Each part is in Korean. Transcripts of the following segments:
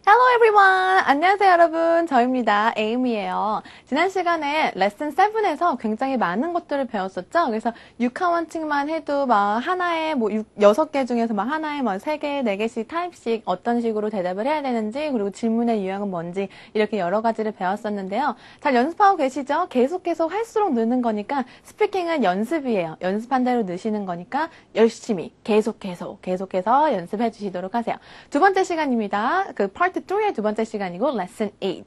Hello everyone! 안녕하세요 여러분. 저입니다. 에이미예요. 지난 시간에 레슨 7에서 굉장히 많은 것들을 배웠었죠. 그래서 육하원칙만 해도 막 하나에 뭐 6개 중에서 막 하나에 뭐 3개, 4개씩 타입씩 어떤 식으로 대답을 해야 되는지 그리고 질문의 유형은 뭔지 이렇게 여러 가지를 배웠었는데요. 잘 연습하고 계시죠? 계속 할수록 느는 거니까 스피킹은 연습이에요. 연습한 대로 느시는 거니까 열심히 계속해서 연습해 주시도록 하세요. 두 번째 시간입니다. 그 파트 2의 두 번째 시간이고 레슨 8.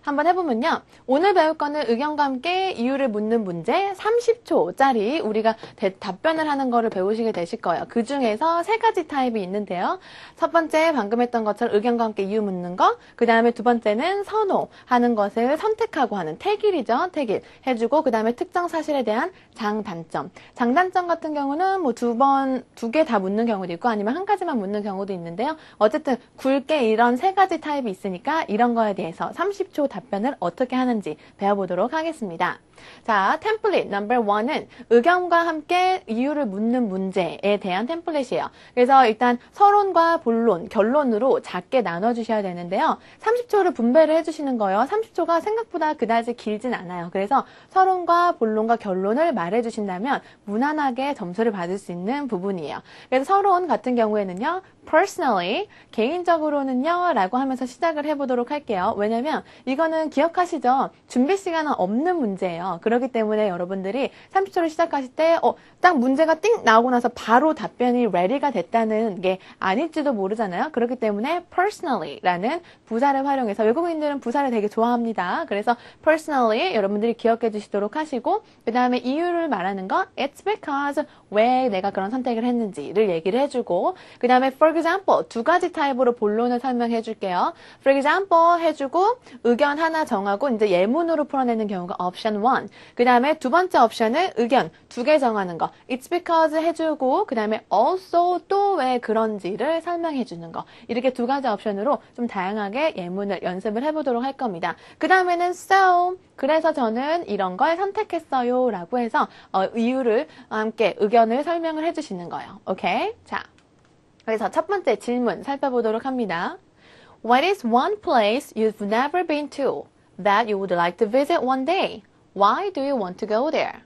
한번 해보면요. 오늘 배울 거는 의견과 함께 이유를 묻는 문제 30초짜리 우리가 답변을 하는 거를 배우시게 되실 거예요. 그 중에서 3가지 타입이 있는데요. 첫 번째 방금 했던 것처럼 의견과 함께 이유 묻는 거. 그 다음에 두 번째는 선호하는 것을 선택하고 하는 택일이죠. 택일 해주고 그 다음에 특정 사실에 대한 장단점. 장단점 같은 경우는 뭐 두 개 다 묻는 경우도 있고 아니면 한 가지만 묻는 경우도 있는데요. 어쨌든 굵게 이런 3가지 타입이 있으니까 이런 거에 대해서 30초 답변을 어떻게 하는지 배워보도록 하겠습니다. 자, 템플릿 넘버 1은 의견과 함께 이유를 묻는 문제에 대한 템플릿이에요. 그래서 일단 서론과 본론, 결론으로 작게 나눠주셔야 되는데요. 30초를 분배를 해주시는 거예요. 30초가 생각보다 그다지 길진 않아요. 그래서 서론과 본론과 결론을 말해주신다면 무난하게 점수를 받을 수 있는 부분이에요. 그래서 서론 같은 경우에는요. personally, 개인적으로는요 라고 하면서 시작을 해보도록 할게요. 왜냐면 이거는 기억하시죠? 준비 시간은 없는 문제예요. 그렇기 때문에 여러분들이 30초를 시작하실 때 딱 문제가 띵 나오고 나서 바로 답변이 ready가 됐다는 게 아닐지도 모르잖아요. 그렇기 때문에 personally 라는 부사를 활용해서 외국인들은 부사를 되게 좋아합니다. 그래서 personally 여러분들이 기억해 주시도록 하시고 그 다음에 이유를 말하는 거 it's because 왜 내가 그런 선택을 했는지를 얘기를 해주고 그 다음에 for example 2가지 타입으로 본론을 설명해 줄게요. for example 해주고 의견 하나 정하고 이제 예문으로 풀어내는 경우가 option 1. 그 다음에 두 번째 옵션은 의견 2개 정하는 거 it's because 해주고 그 다음에 also 또 왜 그런지를 설명해 주는 거 이렇게 2가지 옵션으로 좀 다양하게 예문을 연습을 해보도록 할 겁니다. 그 다음에는 so 그래서 저는 이런 걸 선택했어요 라고 해서 이유를 함께 의견을 설명을 해주시는 거예요. 오케이? 자, 그래서 첫 번째 질문 살펴보도록 합니다. What is one place you've never been to that you would like to visit one day? Why do you want to go there?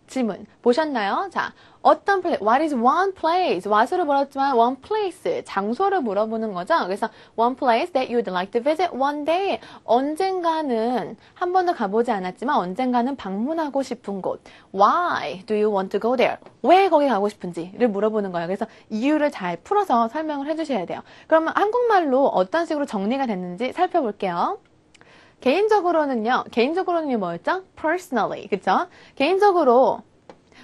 질문 보셨나요? 자, 어떤 place, what is one place? what으로 물었지만 one place, 장소를 물어보는 거죠. 그래서 one place that you'd like to visit one day. 언젠가는 한 번도 가보지 않았지만 언젠가는 방문하고 싶은 곳. Why do you want to go there? 왜 거기 가고 싶은지를 물어보는 거예요. 그래서 이유를 잘 풀어서 설명을 해주셔야 돼요. 그러면 한국말로 어떤 식으로 정리가 됐는지 살펴볼게요. 개인적으로는요 뭐였죠? personally, 그쵸? 개인적으로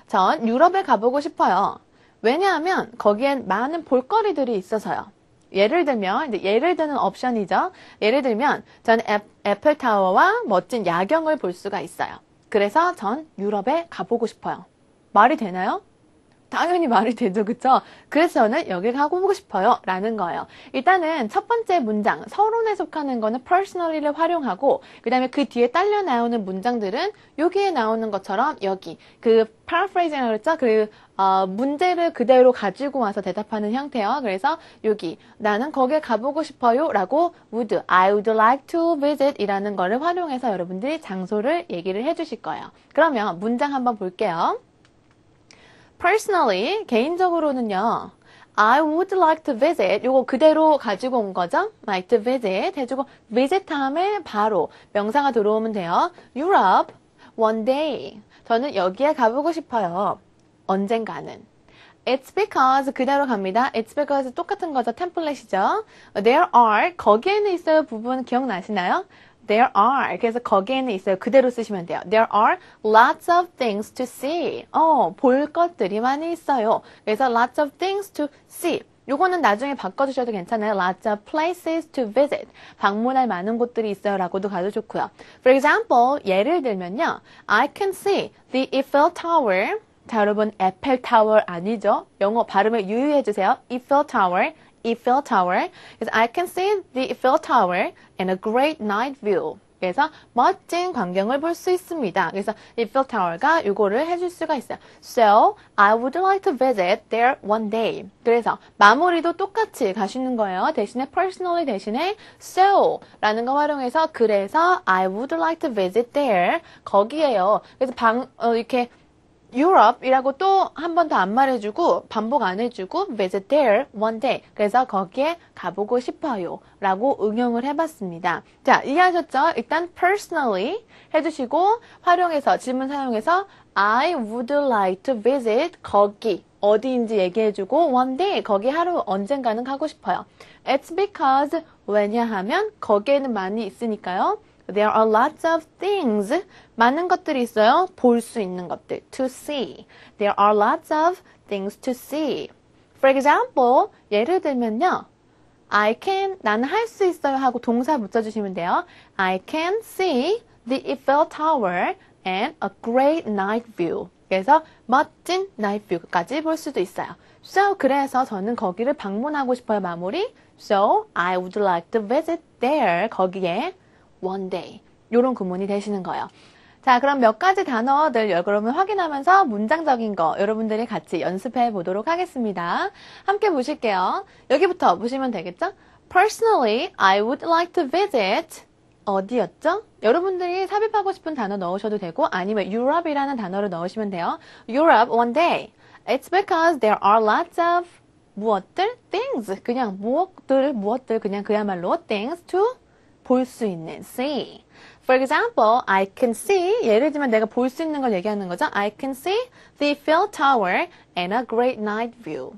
전 유럽에 가보고 싶어요. 왜냐하면 거기엔 많은 볼거리들이 있어서요. 예를 들면, 이제 예를 드는 옵션이죠. 예를 들면, 전 에펠타워와 멋진 야경을 볼 수가 있어요. 그래서 전 유럽에 가보고 싶어요. 말이 되나요? 당연히 말이 되죠, 그쵸? 그래서 저는 여기 가보고 싶어요 라는 거예요. 일단은 첫 번째 문장, 서론에 속하는 거는 personally를 활용하고 그 다음에 그 뒤에 딸려 나오는 문장들은 여기에 나오는 것처럼 여기 그 paraphrasing이라고 그랬죠? 문제를 그대로 가지고 와서 대답하는 형태요. 그래서 여기 나는 거기에 가보고 싶어요 라고 I would like to visit 이라는 거를 활용해서 여러분들이 장소를 얘기를 해주실 거예요. 그러면 문장 한번 볼게요. Personally, 개인적으로는요. I would like to visit. 요거 그대로 가지고 온 거죠. like to visit 해주고 visit 다음에 바로 명사가 들어오면 돼요. Europe, one day. 저는 여기에 가보고 싶어요. 언젠가는. It's because 그대로 갑니다. It's because 똑같은 거죠. 템플릿이죠. There are 거기에는 있어요 부분 기억나시나요? There are. 그래서 거기에는 있어요. 그대로 쓰시면 돼요. There are lots of things to see. 볼 것들이 많이 있어요. 그래서 lots of things to see. 요거는 나중에 바꿔주셔도 괜찮아요. Lots of places to visit. 방문할 많은 곳들이 있어요. 라고도 가도 좋고요. For example, 예를 들면요. I can see the Eiffel Tower. 자, 여러분, 에펠타워 아니죠? 영어 발음을 유의해주세요. Eiffel Tower. Eiffel Tower. 그래서 I can see the Eiffel Tower and a great night view. 그래서 멋진 광경을 볼 수 있습니다. 그래서 Eiffel Tower가 요거를 해줄 수가 있어요. So, I would like to visit there one day. 그래서 마무리도 똑같이 가시는 거예요. 대신에 personally 대신에 so 라는 거 활용해서 그래서 I would like to visit there 거기에요. 그래서 이렇게 Europe이라고 또 한 번 더 안 말해주고 반복 안 해주고 visit there one day. 그래서 거기에 가보고 싶어요 라고 응용을 해봤습니다. 자, 이해하셨죠? 일단 personally 해주시고 활용해서 질문 사용해서 I would like to visit 거기 어디인지 얘기해주고 one day 거기 하루 언젠가는 가고 싶어요. It's because 왜냐하면 거기에는 많이 있으니까요. There are lots of things. 많은 것들이 있어요. 볼 수 있는 것들. To see. There are lots of things to see. For example, 예를 들면요. 나는 할 수 있어요 하고 동사 붙여주시면 돼요. I can see the Eiffel Tower and a great night view. 그래서 멋진 night view까지 볼 수도 있어요. So, 그래서 저는 거기를 방문하고 싶어요. 마무리. So, I would like to visit there. 거기에 one day. 요런 구문이 되시는 거예요. 자, 그럼 몇 가지 단어들 여러분 확인하면서 문장적인 거 여러분들이 같이 연습해 보도록 하겠습니다. 함께 보실게요. 여기부터 보시면 되겠죠? Personally, I would like to visit 어디였죠? 여러분들이 삽입하고 싶은 단어 넣으셔도 되고 아니면 Europe이라는 단어를 넣으시면 돼요. Europe one day. It's because there are lots of 무엇들? Things. 그냥 무엇들 그냥 그야말로 things to 볼 수 있는 see. For example, I can see 예를 들면 내가 볼 수 있는 걸 얘기하는 거죠. I can see the Eiffel Tower and a great night view.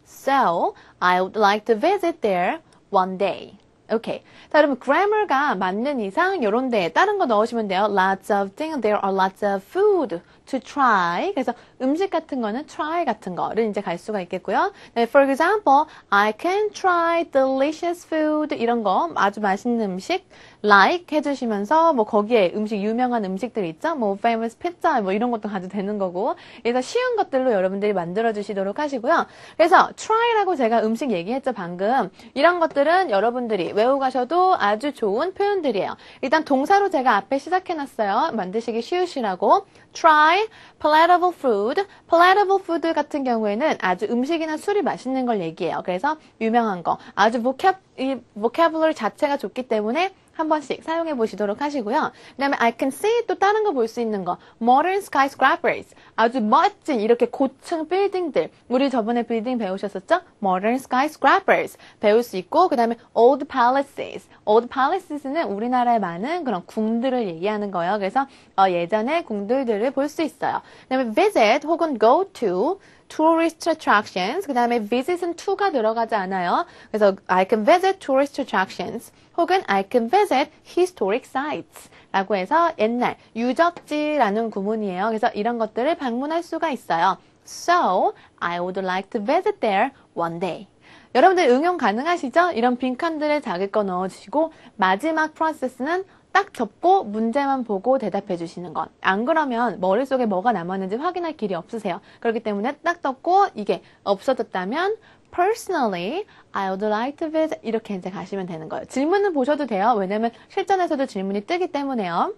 So, I would like to visit there one day. 오케이. 자, 여러분 grammar가 맞는 이상 요런 데에 다른 거 넣으시면 돼요. Lots of things. There are lots of food to try. 그래서 음식 같은 거는 try 같은 거를 이제 갈 수가 있겠고요. 네, for example, I can try delicious food. 이런 거 아주 맛있는 음식 like 해주시면서 뭐 거기에 유명한 음식들 있죠? 뭐 famous pizza 뭐 이런 것도 가도 되는 거고. 그래서 쉬운 것들로 여러분들이 만들어 주시도록 하시고요. 그래서 try라고 제가 음식 얘기했죠 방금. 이런 것들은 여러분들이 외우고 가셔도 아주 좋은 표현들이에요. 일단 동사로 제가 앞에 시작해놨어요. 만드시기 쉬우시라고. Try palatable food. palatable food 같은 경우에는 아주 음식이나 술이 맛있는 걸 얘기해요. 그래서 유명한 거. 아주 vocabulary 자체가 좋기 때문에 한 번씩 사용해 보시도록 하시고요. 그 다음에 I can see 또 다른 거 볼 수 있는 거. Modern skyscrapers. 아주 멋진 이렇게 고층 빌딩들. 우리 저번에 빌딩 배우셨었죠? Modern skyscrapers. 배울 수 있고 그 다음에 old palaces. old palaces는 우리나라에 많은 그런 궁들을 얘기하는 거예요. 그래서 예전의 궁들을 볼 수 있어요. 그 다음에 visit 혹은 go to tourist attractions. 그 다음에 visit은 to가 들어가지 않아요. 그래서 I can visit tourist attractions. 혹은 I can visit historic sites 라고 해서 옛날 유적지라는 구문이에요. 그래서 이런 것들을 방문할 수가 있어요. So, I would like to visit there one day. 여러분들 응용 가능하시죠? 이런 빈칸들을 자기 거 넣어주시고 마지막 프로세스는 딱 접고 문제만 보고 대답해 주시는 것. 안 그러면 머릿속에 뭐가 남았는지 확인할 길이 없으세요. 그렇기 때문에 딱 접고 이게 없어졌다면 Personally, I would like to visit 이렇게 이제 가시면 되는 거예요. 질문은 보셔도 돼요. 왜냐면 실전에서도 질문이 뜨기 때문에요.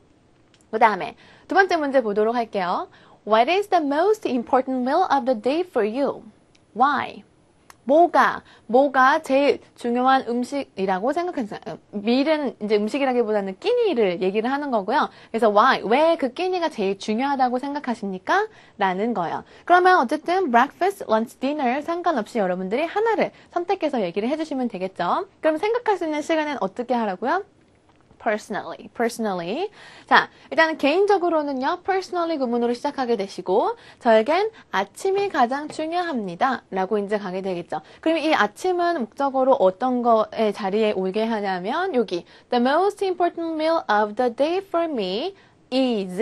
그 다음에 두 번째 문제 보도록 할게요. What is the most important meal of the day for you? Why? 뭐가 제일 중요한 음식이라고 생각하세요? 밀은 이제 음식이라기보다는 끼니를 얘기를 하는 거고요. 그래서 why? 왜 그 끼니가 제일 중요하다고 생각하십니까? 라는 거예요. 그러면 어쨌든 breakfast, lunch, dinner 상관없이 여러분들이 하나를 선택해서 얘기를 해주시면 되겠죠. 그럼 생각할 수 있는 시간은 어떻게 하라고요? personally. 자, 일단은 개인적으로는요, personally 구문으로 시작하게 되시고, 저에겐 아침이 가장 중요합니다. 라고 이제 가게 되겠죠. 그럼 이 아침은 목적어로 어떤 거의 자리에 오게 하냐면, 여기, the most important meal of the day for me is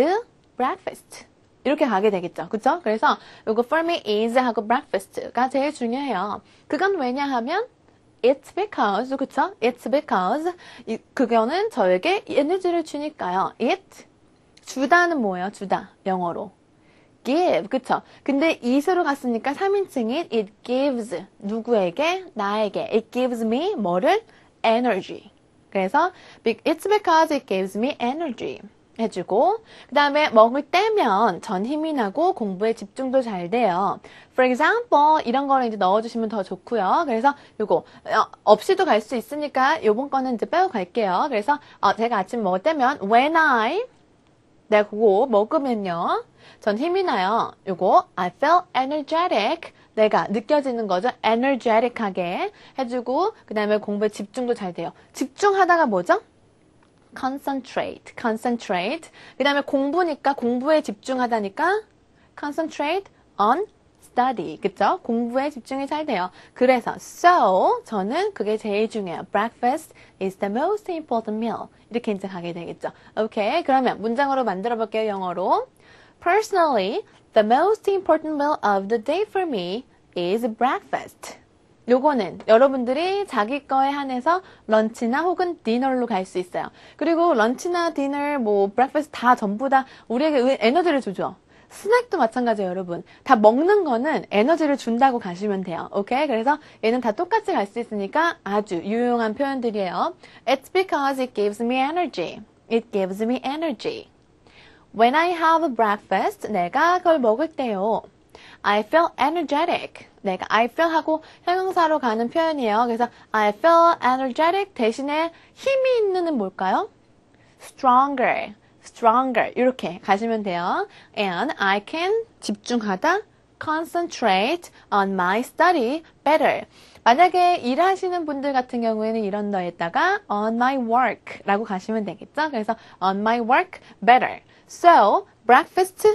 breakfast. 이렇게 가게 되겠죠. 그쵸? 그래서, 요거 for me is 하고 breakfast가 제일 중요해요. 그건 왜냐하면, It's because, 그쵸? It's because, 그거는 저에게 에너지를 주니까요. It, 주다는 뭐예요? 주다, 영어로. give, 그쵸? 근데 it으로 갔으니까 3인칭인 it gives, 누구에게? 나에게. It gives me, 뭐를? energy. 그래서 it's because it gives me energy 해주고 그 다음에 먹을 때면 전 힘이 나고 공부에 집중도 잘 돼요. For example 이런 거를 이제 넣어주시면 더 좋고요. 그래서 요거 없이도 갈 수 있으니까 요번 거는 이제 빼고 갈게요. 그래서 제가 아침 먹을 때면 when 내가 그거 먹으면요 전 힘이 나요. 요거 I feel energetic 내가 느껴지는 거죠. energetic하게 해주고 그 다음에 공부에 집중도 잘 돼요. 집중하다가 뭐죠? concentrate. 그 다음에 공부니까 공부에 집중하다니까 concentrate on study. 그쵸? 공부에 집중이 잘 돼요. 그래서 so 저는 그게 제일 중요해요. breakfast is the most important meal. 이렇게 이제 가게 되겠죠. 오케이. 그러면 문장으로 만들어 볼게요. 영어로. Personally, the most important meal of the day for me is breakfast. 요거는 여러분들이 자기 거에 한해서 런치나 혹은 디너로 갈 수 있어요. 그리고 런치나 디너, 브렉퍼스트 다 전부 다 우리에게 에너지를 주죠. 스낵도 마찬가지예요, 여러분. 다 먹는 거는 에너지를 준다고 가시면 돼요. 오케이? 그래서 얘는 다 똑같이 갈 수 있으니까 아주 유용한 표현들이에요. It's because it gives me energy. It gives me energy. When I have breakfast, 내가 그걸 먹을 때요. I feel energetic. 내가 I feel 하고 형용사로 가는 표현이에요. 그래서 I feel energetic 대신에 힘이 있는은 뭘까요? stronger 이렇게 가시면 돼요. And I can 집중하다 concentrate on my study better. 만약에 일하시는 분들 같은 경우에는 이런 더에다가 on my work 라고 가시면 되겠죠. 그래서 on my work better. So, breakfast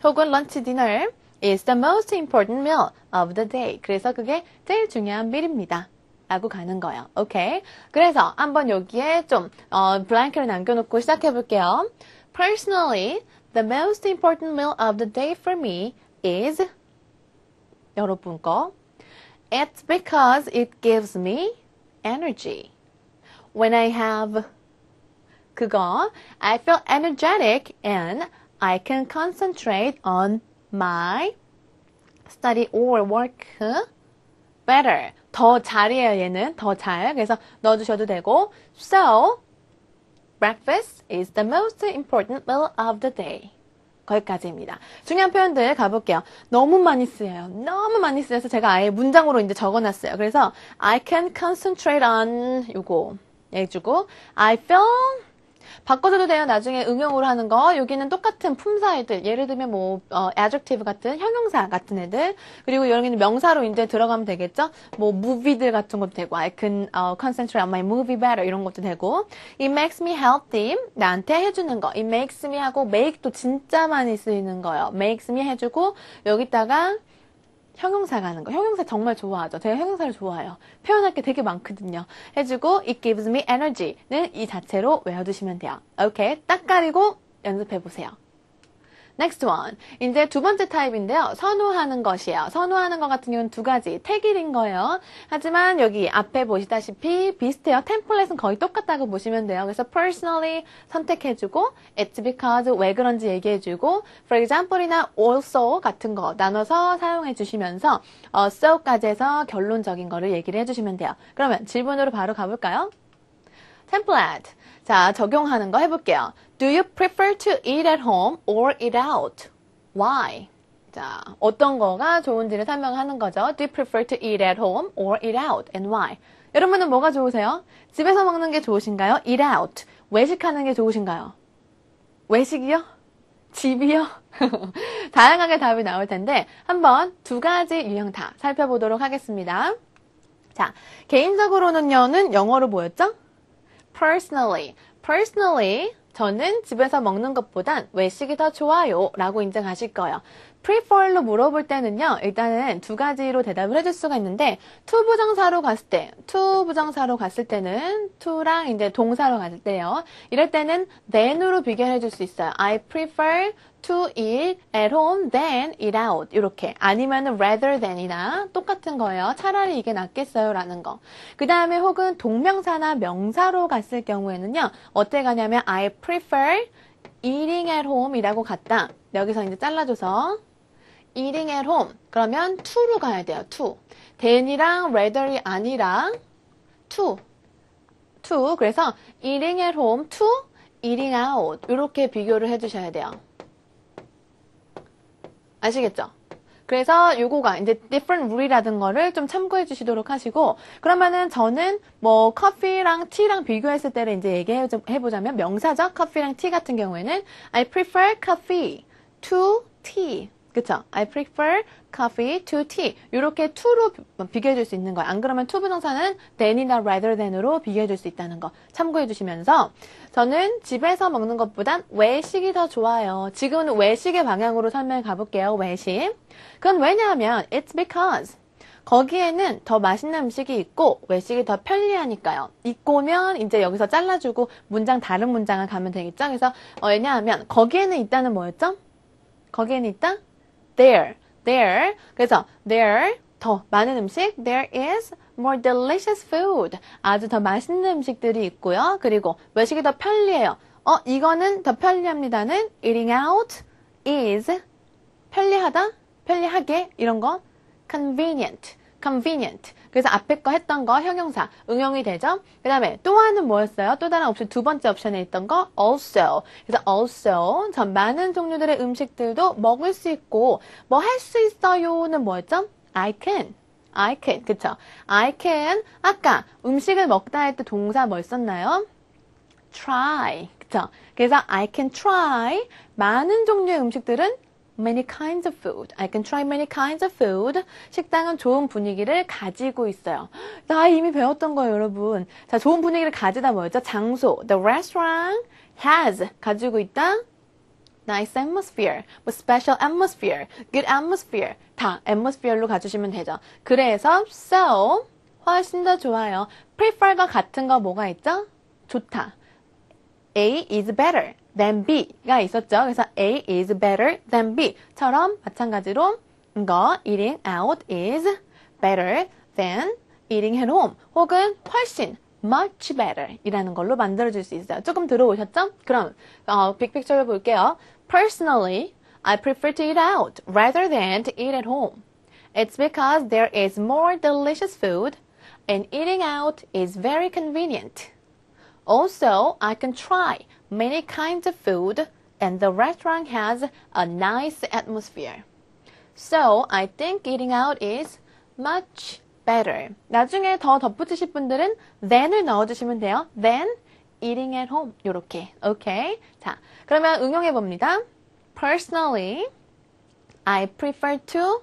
혹은 lunch, dinner is the most important meal of the day. 그래서 그게 제일 중요한 meal입니다. 라고 가는 거예요. 오케이? 그래서 한번 여기에 좀 블랭크를 남겨놓고 시작해 볼게요. Personally, the most important meal of the day for me is 여러분 거 It's because it gives me energy. When I have 그거 I feel energetic and I can concentrate on my study or work better. 더 잘이에요, 얘는. 더 잘. 그래서 넣어주셔도 되고. So, breakfast is the most important meal of the day. 거기까지입니다. 중요한 표현들 가볼게요. 너무 많이 쓰여요. 너무 많이 쓰여서 제가 아예 문장으로 이제 적어놨어요. 그래서 I can concentrate on 요거 해주고 I feel 바꿔줘도 돼요. 나중에 응용으로 하는 거. 여기는 똑같은 품사애들. 예를 들면 adjective 같은 형용사 같은 애들. 그리고 여기는 명사로 이제 들어가면 되겠죠. movie들 같은 것도 되고. I can concentrate on my movie better. 이런 것도 되고. It makes me healthy. 나한테 해주는 거. It makes me 하고 make도 진짜 많이 쓰이는 거예요. makes me 해주고 여기다가 형용사 가는 거. 형용사 정말 좋아하죠. 제가 형용사를 좋아해요. 표현할 게 되게 많거든요. 해주고 it gives me energy는 이 자체로 외워두시면 돼요. 오케이. 딱 가리고 연습해보세요. Next one. 이제 두 번째 타입인데요. 선호하는 것이에요. 선호하는 것 같은 경우는 두 가지. 택일인 거예요. 하지만 여기 앞에 보시다시피 비슷해요. 템플릿은 거의 똑같다고 보시면 돼요. 그래서 personally 선택해주고 it's because 왜 그런지 얘기해주고 for example이나 also 같은 거 나눠서 사용해주시면서 so까지 해서 결론적인 거를 얘기를 해주시면 돼요. 그러면 질문으로 바로 가볼까요? 템플릿. 자, 적용하는 거 해볼게요. Do you prefer to eat at home or eat out? Why? 자, 어떤 거가 좋은지를 설명하는 거죠. Do you prefer to eat at home or eat out? And why? 여러분은 뭐가 좋으세요? 집에서 먹는 게 좋으신가요? Eat out. 외식하는 게 좋으신가요? 외식이요? 집이요? 다양하게 답이 나올 텐데 한번 두 가지 유형 다 살펴보도록 하겠습니다. 자, 개인적으로는요는 영어로 뭐였죠? Personally 저는 집에서 먹는 것보단 외식이 더 좋아요 라고 인정하실 거예요. prefer로 물어볼 때는요. 일단은 두 가지로 대답을 해줄 수가 있는데 to 부정사로 갔을 때는 to랑 이제 동사로 갔을 때요. 이럴 때는 than으로 비교해 줄 수 있어요. I prefer to eat at home than eat out. 이렇게. 아니면은 rather than이나 똑같은 거예요. 차라리 이게 낫겠어요 라는 거. 그 다음에 혹은 동명사나 명사로 갔을 경우에는요. 어떻게 가냐면 I prefer eating at home 이라고 갔다. 여기서 이제 잘라줘서 eating at home. 그러면 to로 가야 돼요. to. than이랑 rather이 아니라 to. to. 그래서 eating at home to eating out. 이렇게 비교를 해주셔야 돼요. 아시겠죠? 그래서 요거가 이제 different rule이라든 거를 좀 참고해 주시도록 하시고, 그러면은 저는 뭐 커피랑 티랑 비교했을 때를 이제 얘기해 보자면 명사죠. 커피랑 티 같은 경우에는 I prefer coffee to tea. 그쵸? I prefer coffee to tea. 이렇게 to로 비교해 줄 수 있는 거예요. 안 그러면 to 부동사는 than이나 rather than으로 비교해 줄 수 있다는 거 참고해 주시면서, 저는 집에서 먹는 것보단 외식이 더 좋아요. 지금은 외식의 방향으로 설명해 가볼게요. 외식. 그건 왜냐하면 it's because 거기에는 더 맛있는 음식이 있고 외식이 더 편리하니까요. 있고면 이제 여기서 잘라주고 문장 다른 문장을 가면 되겠죠. 그래서 왜냐하면 거기에는 있다는 뭐였죠? 거기에는 있다? there. 그래서 there 더 많은 음식, there is more delicious food. 아주 더 맛있는 음식들이 있고요. 그리고 외식이 더 편리해요. 이거는 더 편리합니다는 eating out is 편리하다, 편리하게 이런 거 convenient. 그래서 앞에 거 했던 거 형용사 응용이 되죠. 그 다음에 또 하나는 뭐였어요? 또 다른 옵션 두 번째 옵션에 있던 거 also. 그래서 also 전 많은 종류들의 음식들도 먹을 수 있고 뭐 할 수 있어요는 뭐였죠? I can. 그쵸? I can. 아까 음식을 먹다 할 때 동사 뭐 썼나요? try. 그쵸? 그래서 I can try 많은 종류의 음식들은 many kinds of food. I can try many kinds of food. 식당은 좋은 분위기를 가지고 있어요. 나 이미 배웠던 거예요, 여러분. 자, 좋은 분위기를 가지다 뭐였죠? 장소. The restaurant has 가지고 있다. Nice atmosphere, 뭐 special atmosphere, good atmosphere 다 atmosphere로 가주시면 되죠. 그래서 so 훨씬 더 좋아요. prefer과 같은 거 뭐가 있죠? 좋다. A is better than B가 있었죠. 그래서 A is better than B처럼 마찬가지로 이거 eating out is better than eating at home 혹은 훨씬 much better 이라는 걸로 만들어줄 수 있어요. 조금 들어오셨죠? 그럼 빅픽처를 볼게요. Personally, I prefer to eat out rather than to eat at home. It's because there is more delicious food and eating out is very convenient. Also, I can try many kinds of food and the restaurant has a nice atmosphere. So, I think eating out is much better. 나중에 더 덧붙이실 분들은 than을 넣어주시면 돼요. than eating at home. 요렇게. 오케이. 자, 그러면 응용해 봅니다. Personally, I prefer to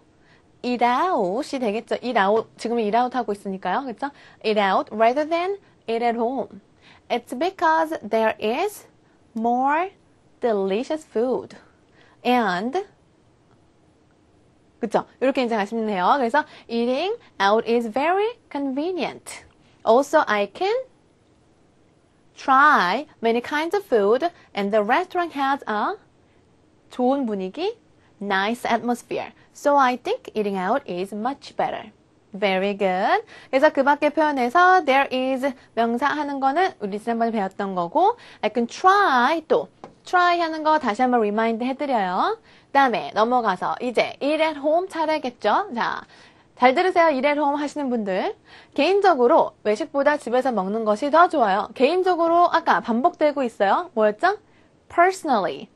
eat out이 되겠죠. eat out. 지금은 eat out 하고 있으니까요. 그렇죠? eat out rather than eat at home. It's because there is more delicious food. And 그쵸? 이렇게 인정하시면 돼요. 그래서 eating out is very convenient. Also, I can try many kinds of food and the restaurant has a 좋은 분위기, nice atmosphere. So I think eating out is much better. Very good. 그래서 그 밖에 표현에서 there is 명사 하는 거는 우리 지난번에 배웠던 거고 I can try 또 try 하는 거 다시 한번 리마인드 해드려요. 그 다음에 넘어가서 이제 eat at home 차례겠죠. 자, 잘 들으세요. eat at home 하시는 분들. 개인적으로 외식보다 집에서 먹는 것이 더 좋아요. 개인적으로 아까 반복되고 있어요. 뭐였죠?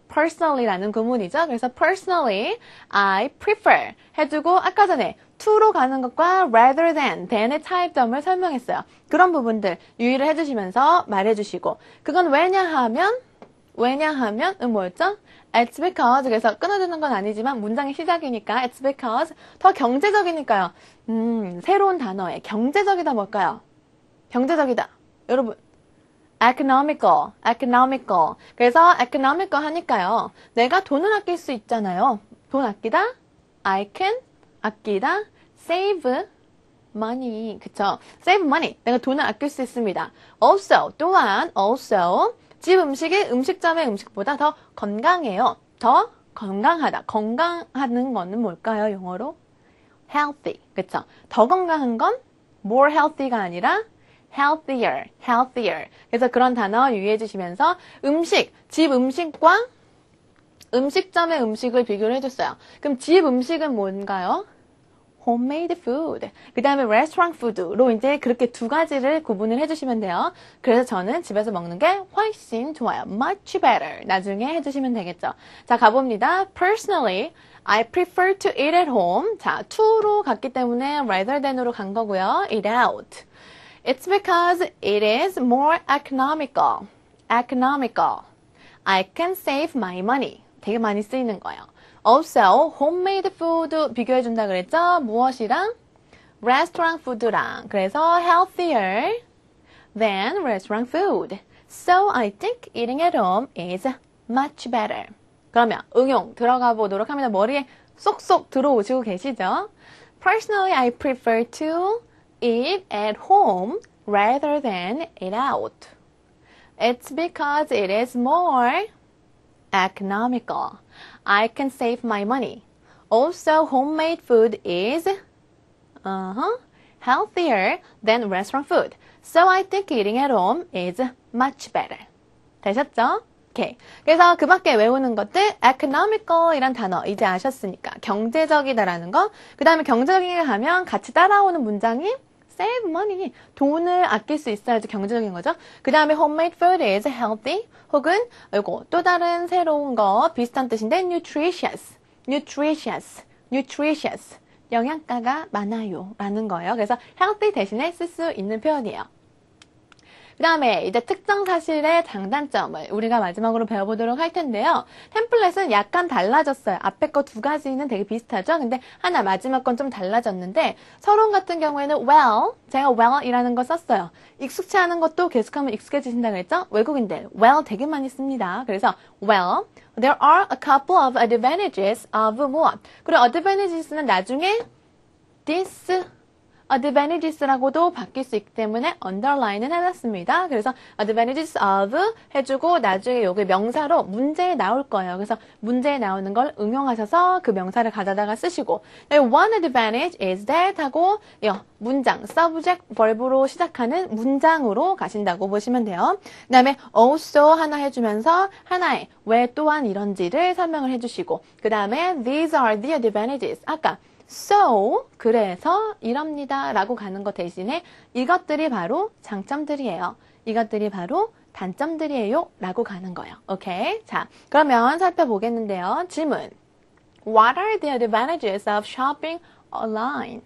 personally라는 구문이죠. 그래서 personally, I prefer 해주고 아까 전에 to로 가는 것과 rather than의 차이점을 설명했어요. 그런 부분들 유의를 해주시면서 말해주시고 그건 왜냐하면 뭐였죠? It's because 그래서 끊어주는 건 아니지만 문장의 시작이니까 It's because 더 경제적이니까요. 새로운 단어에 경제적이다 뭘까요? 경제적이다. 여러분 economical. 그래서 economical 하니까요. 내가 돈을 아낄 수 있잖아요. 돈 아끼다? I can 아끼다. save money. 그쵸? save money. 내가 돈을 아낄 수 있습니다. also 또한 집 음식이 음식점의 음식보다 더 건강해요. 더 건강하다. 건강하는 거는 뭘까요? 영어로? healthy. 그쵸? 더 건강한 건 more healthy가 아니라 healthier. 그래서 그런 단어 유의해 주시면서 집 음식과 음식점의 음식을 비교를 해줬어요. 그럼 집 음식은 뭔가요? homemade food. 그 다음에 restaurant food로 이제 그렇게 두 가지를 구분을 해주시면 돼요. 그래서 저는 집에서 먹는 게 훨씬 좋아요. much better. 나중에 해주시면 되겠죠. 자, 가봅니다. Personally, I prefer to eat at home. 자, to로 갔기 때문에 rather than으로 간 거고요. eat out. It's because it is more economical. economical. I can save my money. 되게 많이 쓰이는 거예요. Also, homemade food 비교해준다 그랬죠? 무엇이랑? restaurant food랑. 그래서 healthier than restaurant food. So I think eating at home is much better. 그러면 응용 들어가 보도록 합니다. 머리에 쏙쏙 들어오시고 계시죠? Personally, I prefer to eat at home rather than eat out. It's because it is more economical. I can save my money. Also, homemade food is healthier than restaurant food. So I think eating at home is much better. 되셨죠? 오케이. 그래서 그 밖에 외우는 것들, economical이란 단어 이제 아셨으니까 경제적이다라는 거. 그 다음에 경제적이게 하면 같이 따라오는 문장이 save money, 돈을 아낄 수 있어야지 경제적인 거죠. 그 다음에 homemade food is healthy, 혹은 이거 또 다른 새로운 거 비슷한 뜻인데 nutritious, nutritious, nutritious, 영양가가 많아요 라는 거예요. 그래서 healthy 대신에 쓸 수 있는 표현이에요. 그 다음에 이제 특정 사실의 장단점을 우리가 마지막으로 배워보도록 할 텐데요. 템플릿은 약간 달라졌어요. 앞에 거 두 가지는 되게 비슷하죠? 근데 하나 마지막 건 좀 달라졌는데 서론 같은 경우에는 well, 제가 well이라는 거 썼어요. 익숙치 않은 것도 계속하면 익숙해지신다 그랬죠? 외국인들 well 되게 많이 씁니다. 그래서 well, there are a couple of advantages of 무엇. 그리고 advantages는 나중에 this advantages라고도 바뀔 수 있기 때문에 underline은 해놨습니다. 그래서 advantages of 해주고 나중에 요게 명사로 문제에 나올 거예요. 그래서 문제에 나오는 걸 응용하셔서 그 명사를 가져다가 쓰시고 one advantage is that 하고 문장, subject, verb로 시작하는 문장으로 가신다고 보시면 돼요. 그 다음에 also 하나 해주면서 하나의 왜 또한 이런지를 설명을 해주시고 그 다음에 these are the advantages 아까 So, 그래서 이럽니다 라고 가는 것 대신에 이것들이 바로 장점들이에요. 이것들이 바로 단점들이에요 라고 가는 거예요. 오케이? 자, 그러면 살펴보겠는데요. 질문. What are the advantages of shopping online?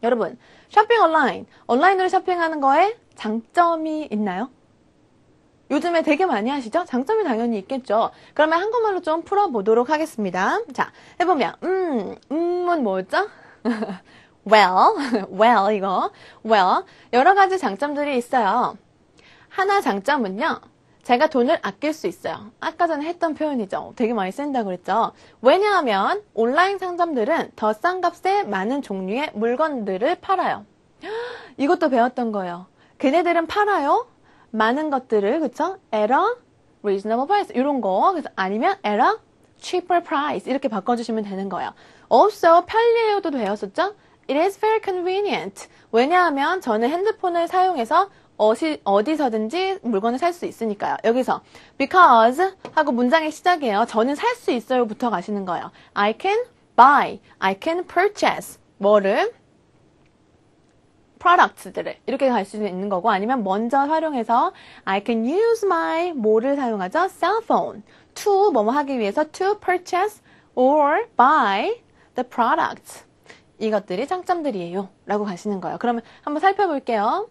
여러분, 쇼핑 온라인, 온라인으로 쇼핑하는 거에 장점이 있나요? 요즘에 되게 많이 하시죠? 장점이 당연히 있겠죠. 그러면 한국말로 좀 풀어보도록 하겠습니다. 자, 해보면 은 뭐였죠? well 이거 well 여러 가지 장점들이 있어요. 하나 장점은요. 제가 돈을 아낄 수 있어요. 아까 전에 했던 표현이죠. 되게 많이 쓴다고 그랬죠. 왜냐하면 온라인 상점들은 더 싼 값에 많은 종류의 물건들을 팔아요. 이것도 배웠던 거예요. 걔네들은 팔아요. 많은 것들을 그쵸? at a reasonable price 이런 거 그래서 아니면 at a cheaper price 이렇게 바꿔주시면 되는 거예요. Also 편리해요도 배웠었죠? It is very convenient. 왜냐하면 저는 핸드폰을 사용해서 어디서든지 물건을 살 수 있으니까요. 여기서 because 하고 문장의 시작이에요. 저는 살 수 있어요부터 가시는 거예요. I can buy, I can purchase 뭐를? products들을 이렇게 갈 수 있는 거고 아니면 먼저 활용해서 I can use my 뭐를 사용하죠? cell phone to 뭐뭐 하기 위해서 to purchase or buy the products 이것들이 장점들이에요 라고 가시는 거예요. 그러면 한번 살펴볼게요.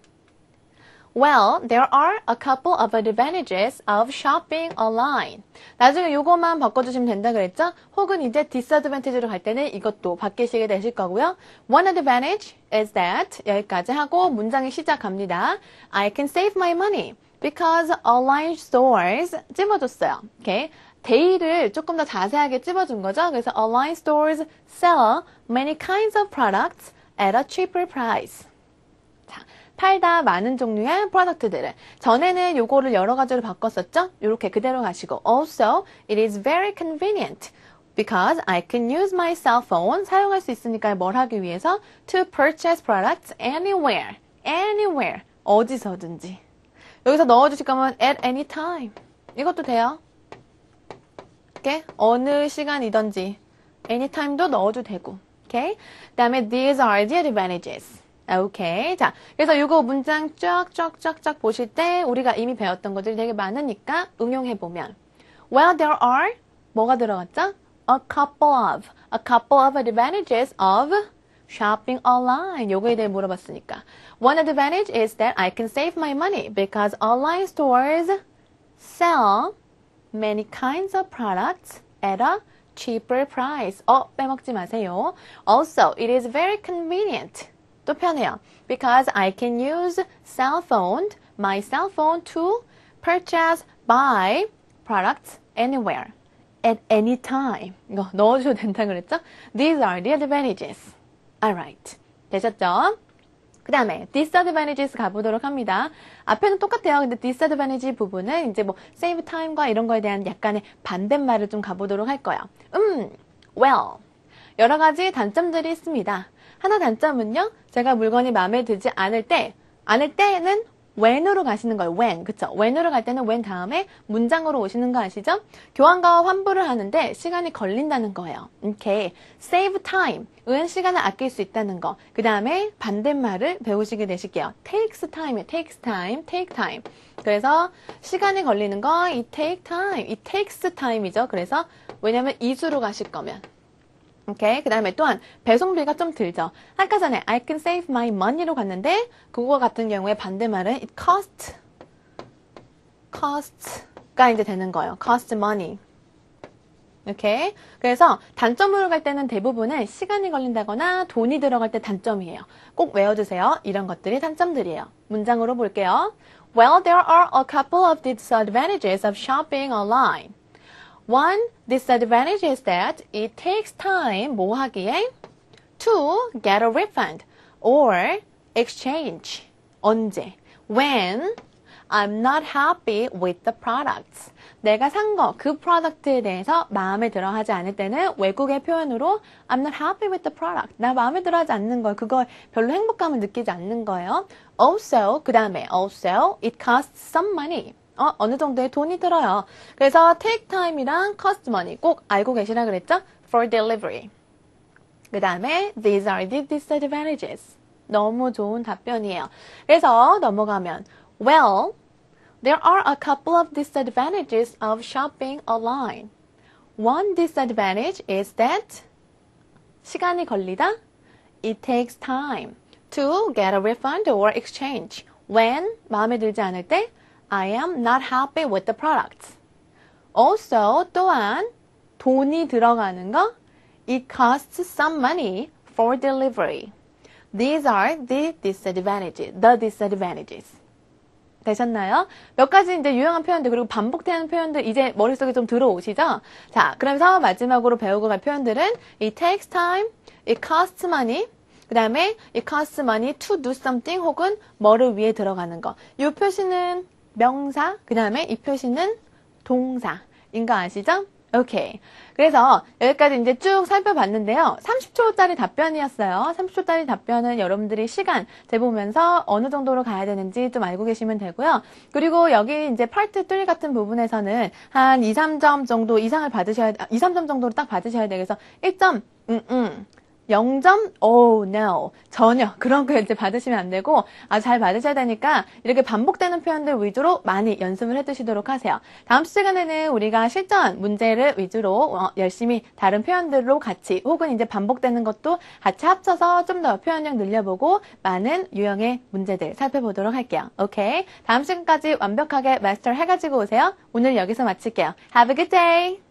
Well, there are a couple of advantages of shopping online. 나중에 요거만 바꿔주시면 된다 그랬죠? 혹은 이제 disadvantage로 갈 때는 이것도 바뀌시게 되실 거고요. One advantage is that 여기까지 하고 문장이 시작합니다. I can save my money because online stores 찝어줬어요. Okay? 데이를 조금 더 자세하게 찝어준 거죠. 그래서 online stores sell many kinds of products at a cheaper price. 자, 팔다 많은 종류의 프로덕트들을 전에는 요거를 여러 가지로 바꿨었죠. 이렇게 그대로 가시고 Also, it is very convenient because I can use my cell phone 사용할 수 있으니까 뭘 하기 위해서 to purchase products anywhere 어디서든지 여기서 넣어주실 거면 at any time 이것도 돼요. 이렇게 어느 시간이든지 anytime도 넣어도 되고 오케이? 그 다음에 these are the advantages. 오케이. 자, 그래서 이거 문장 쫙쫙쫙쫙 보실 때 우리가 이미 배웠던 것들이 되게 많으니까 응용해보면 Well, there are 뭐가 들어갔죠? A couple of advantages of shopping online. 요거에 대해 물어봤으니까. One advantage is that I can save my money because online stores sell many kinds of products at a cheaper price. 빼먹지 마세요. Also, it is very convenient. 또 편해요. Because I can use my cell phone to purchase, buy products anywhere, at any time. 이거 넣어주셔도 된다 그랬죠? These are the advantages. Alright. 되셨죠? 그 다음에 disadvantages 가보도록 합니다. 앞에는 똑같아요. 근데 disadvantage 부분은 이제 뭐 save time과 이런 거에 대한 약간의 반대말을 좀 가보도록 할 거예요. Well. 여러 가지 단점들이 있습니다. 하나 단점은요. 제가 물건이 마음에 들지 않을 때는 when으로 가시는 거예요. when. 그쵸? when으로 갈 때는 when 다음에 문장으로 오시는 거 아시죠? 교환과 환불을 하는데 시간이 걸린다는 거예요. 오케이. save time. 은 시간을 아낄 수 있다는 거. 그 다음에 반대말을 배우시게 되실게요. takes time. take time. 그래서 시간이 걸리는 거 it takes time이죠. 그래서 왜냐면 이수로 가실 거면. 오케이. 그 다음에 또한 배송비가 좀 들죠. 아까 전에 I can save my money로 갔는데 그거 같은 경우에 반대말은 it cost가 이제 되는 거예요. cost money. 오케이. 그래서 단점으로 갈 때는 대부분은 시간이 걸린다거나 돈이 들어갈 때 단점이에요. 꼭 외워두세요. 이런 것들이 단점들이에요. 문장으로 볼게요. Well, there are a couple of disadvantages of shopping online. One disadvantage is that it takes time 뭐 하기에 to get a refund or exchange. 언제? When I'm not happy with the products. 내가 산 거, 그 프로덕트에 대해서 마음에 들어 하지 않을 때는 외국의 표현으로 I'm not happy with the product. 나 마음에 들어 하지 않는 거, 그거 별로 행복감을 느끼지 않는 거예요. Also, 그 다음에 also, it costs some money. 어느 정도의 돈이 들어요. 그래서 take time이랑 cost money 꼭 알고 계시라 그랬죠? For delivery. 그 다음에 these are the disadvantages. 너무 좋은 답변이에요. 그래서 넘어가면 Well, there are a couple of disadvantages of shopping online. One disadvantage is that 시간이 걸리다. It takes time to get a refund or exchange. When 마음에 들지 않을 때 I am not happy with the products. Also, 또한 돈이 들어가는 거 It costs some money for delivery. These are the disadvantages. 되셨나요? 몇 가지 이제 유용한 표현들 그리고 반복되는 표현들 이제 머릿속에 좀 들어오시죠? 자, 그러면서 마지막으로 배우고 갈 표현들은 It takes time, it costs money, 그 다음에 it costs money to do something 혹은 뭐를 위해 들어가는 거. 이 표시는 명사, 그 다음에 이 표시는 동사인 거 아시죠? 오케이. 그래서 여기까지 이제 쭉 살펴봤는데요. 30초짜리 답변이었어요. 30초짜리 답변은 여러분들이 시간 재보면서 어느 정도로 가야 되는지 좀 알고 계시면 되고요. 그리고 여기 이제 파트 3 같은 부분에서는 한 2, 3점 정도 이상을 받으셔야, 2, 3점 정도로 딱 받으셔야 돼요. 그래서 1점, 0점, oh no. 전혀 그런 거 이제 받으시면 안 되고 잘 받으셔야 되니까 이렇게 반복되는 표현들 위주로 많이 연습을 해두시도록 하세요. 다음 시간에는 우리가 실전 문제를 위주로 열심히 다른 표현들로 같이 혹은 이제 반복되는 것도 같이 합쳐서 좀 더 표현력 늘려보고 많은 유형의 문제들 살펴보도록 할게요. 오케이? 다음 시간까지 완벽하게 마스터 해가지고 오세요. 오늘 여기서 마칠게요. Have a good day!